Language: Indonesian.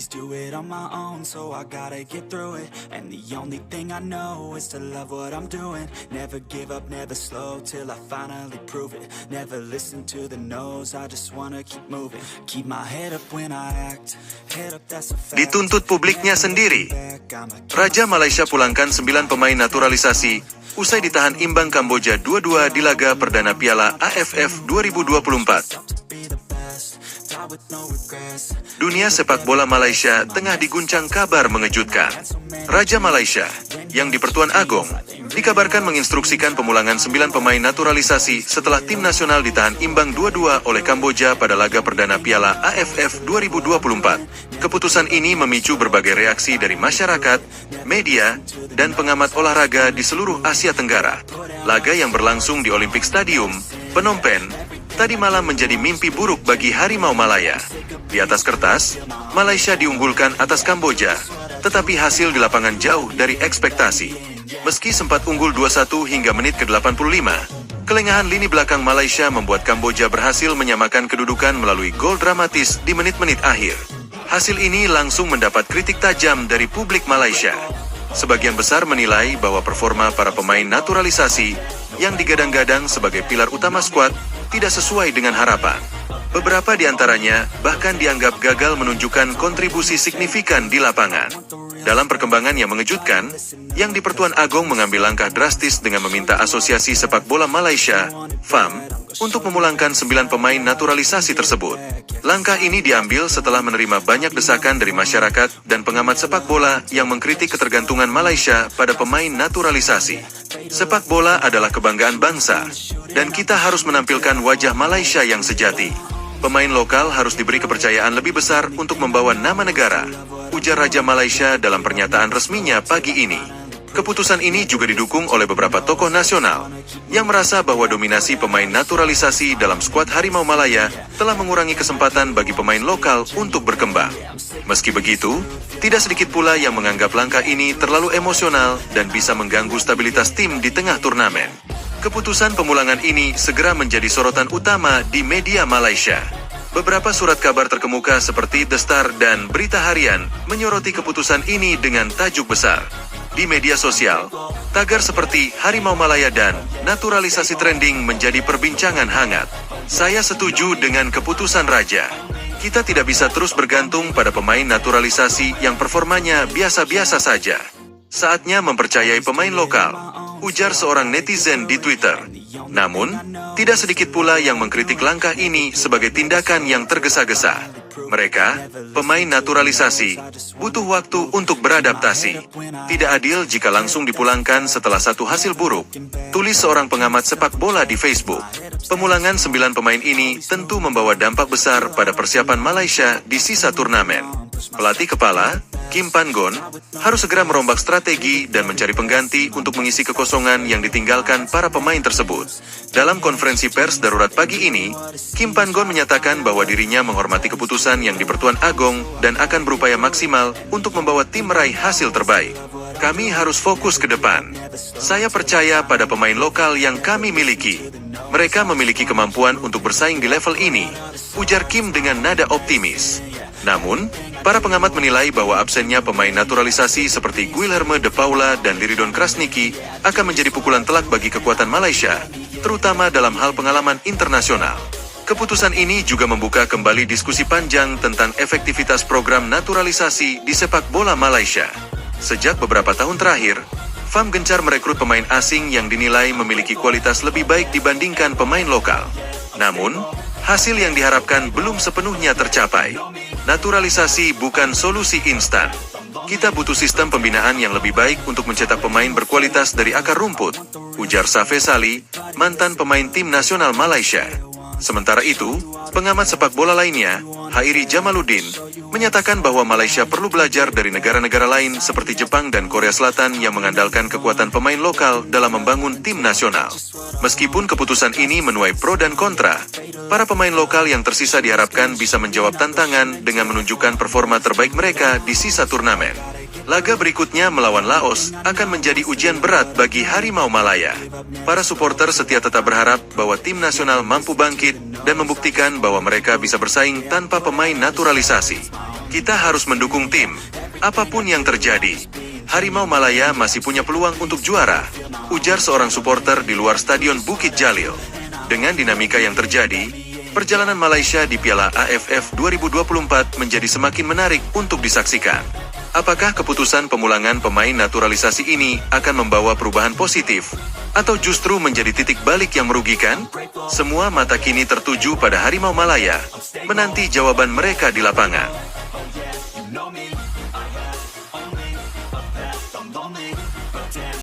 always do it on my own, so I gotta get through it. And the only thing I know is to love what I'm doing. Never give up, never slow, till I finally prove it. Never listen to the no's, I just wanna keep moving. Keep my head up when I act, head up, that's a fact. Dituntut publiknya sendiri. Raja Malaysia pulangkan 9 pemain naturalisasi usai ditahan imbang Kamboja 2-2 di laga perdana Piala AFF 2024. Dunia sepak bola Malaysia tengah diguncang kabar mengejutkan. Raja Malaysia, yang di Pertuan Agong, dikabarkan menginstruksikan pemulangan 9 pemain naturalisasi setelah tim nasional ditahan imbang 2-2 oleh Kamboja pada laga perdana Piala AFF 2024. Keputusan ini memicu berbagai reaksi dari masyarakat, media, dan pengamat olahraga di seluruh Asia Tenggara. Laga yang berlangsung di Olympic Stadium, Phnom Penh, tadi malam menjadi mimpi buruk bagi Harimau Malaya. Di atas kertas, Malaysia diunggulkan atas Kamboja, tetapi hasil di lapangan jauh dari ekspektasi. Meski sempat unggul 2-1 hingga menit ke-85, kelengahan lini belakang Malaysia membuat Kamboja berhasil menyamakan kedudukan melalui gol dramatis di menit-menit akhir. Hasil ini langsung mendapat kritik tajam dari publik Malaysia. Sebagian besar menilai bahwa performa para pemain naturalisasi yang digadang-gadang sebagai pilar utama skuad tidak sesuai dengan harapan. Beberapa di antaranya bahkan dianggap gagal menunjukkan kontribusi signifikan di lapangan. Dalam perkembangan yang mengejutkan, yang di Pertuan Agong mengambil langkah drastis dengan meminta Asosiasi Sepak Bola Malaysia, FAM, untuk memulangkan 9 pemain naturalisasi tersebut. Langkah ini diambil setelah menerima banyak desakan dari masyarakat dan pengamat sepak bola yang mengkritik ketergantungan Malaysia pada pemain naturalisasi. Sepak bola adalah kebanggaan bangsa, dan kita harus menampilkan wajah Malaysia yang sejati. Pemain lokal harus diberi kepercayaan lebih besar untuk membawa nama negara, ujar Raja Malaysia dalam pernyataan resminya pagi ini. Keputusan ini juga didukung oleh beberapa tokoh nasional yang merasa bahwa dominasi pemain naturalisasi dalam skuad Harimau Malaya telah mengurangi kesempatan bagi pemain lokal untuk berkembang. Meski begitu, tidak sedikit pula yang menganggap langkah ini terlalu emosional dan bisa mengganggu stabilitas tim di tengah turnamen. Keputusan pemulangan ini segera menjadi sorotan utama di media Malaysia. Beberapa surat kabar terkemuka seperti The Star dan Berita Harian menyoroti keputusan ini dengan tajuk besar. Di media sosial, tagar seperti Harimau Malaya dan naturalisasi trending menjadi perbincangan hangat. Saya setuju dengan keputusan Raja. Kita tidak bisa terus bergantung pada pemain naturalisasi yang performanya biasa-biasa saja. Saatnya mempercayai pemain lokal, ujar seorang netizen di Twitter. Namun, tidak sedikit pula yang mengkritik langkah ini sebagai tindakan yang tergesa-gesa. Mereka, pemain naturalisasi, butuh waktu untuk beradaptasi. Tidak adil jika langsung dipulangkan setelah satu hasil buruk, tulis seorang pengamat sepak bola di Facebook. Pemulangan 9 pemain ini tentu membawa dampak besar pada persiapan Malaysia di sisa turnamen. Pelatih kepala, Kim Pan-gon, harus segera merombak strategi dan mencari pengganti untuk mengisi kekosongan yang ditinggalkan para pemain tersebut. Dalam konferensi pers darurat pagi ini, Kim Pan-gon menyatakan bahwa dirinya menghormati keputusan yang di Pertuan Agong dan akan berupaya maksimal untuk membawa tim meraih hasil terbaik. Kami harus fokus ke depan. Saya percaya pada pemain lokal yang kami miliki. Mereka memiliki kemampuan untuk bersaing di level ini, ujar Kim dengan nada optimis. Namun, para pengamat menilai bahwa absennya pemain naturalisasi seperti Guilherme de Paula dan Liridon Krasniki akan menjadi pukulan telak bagi kekuatan Malaysia, terutama dalam hal pengalaman internasional. Keputusan ini juga membuka kembali diskusi panjang tentang efektivitas program naturalisasi di sepak bola Malaysia. Sejak beberapa tahun terakhir, FAM gencar merekrut pemain asing yang dinilai memiliki kualitas lebih baik dibandingkan pemain lokal. Namun, hasil yang diharapkan belum sepenuhnya tercapai. Naturalisasi bukan solusi instan. Kita butuh sistem pembinaan yang lebih baik untuk mencetak pemain berkualitas dari akar rumput, ujar Safe Sali, mantan pemain tim nasional Malaysia. Sementara itu, pengamat sepak bola lainnya, Hairi Jamaluddin, menyatakan bahwa Malaysia perlu belajar dari negara-negara lain seperti Jepang dan Korea Selatan yang mengandalkan kekuatan pemain lokal dalam membangun tim nasional. Meskipun keputusan ini menuai pro dan kontra, para pemain lokal yang tersisa diharapkan bisa menjawab tantangan dengan menunjukkan performa terbaik mereka di sisa turnamen. Laga berikutnya melawan Laos akan menjadi ujian berat bagi Harimau Malaya. Para supporter setia tetap berharap bahwa tim nasional mampu bangkit dan membuktikan bahwa mereka bisa bersaing tanpa pemain naturalisasi. Kita harus mendukung tim. Apapun yang terjadi, Harimau Malaya masih punya peluang untuk juara, ujar seorang supporter di luar Stadion Bukit Jalil. Dengan dinamika yang terjadi, perjalanan Malaysia di Piala AFF 2024 menjadi semakin menarik untuk disaksikan. Apakah keputusan pemulangan pemain naturalisasi ini akan membawa perubahan positif, atau justru menjadi titik balik yang merugikan? Semua mata kini tertuju pada Harimau Malaya, menanti jawaban mereka di lapangan.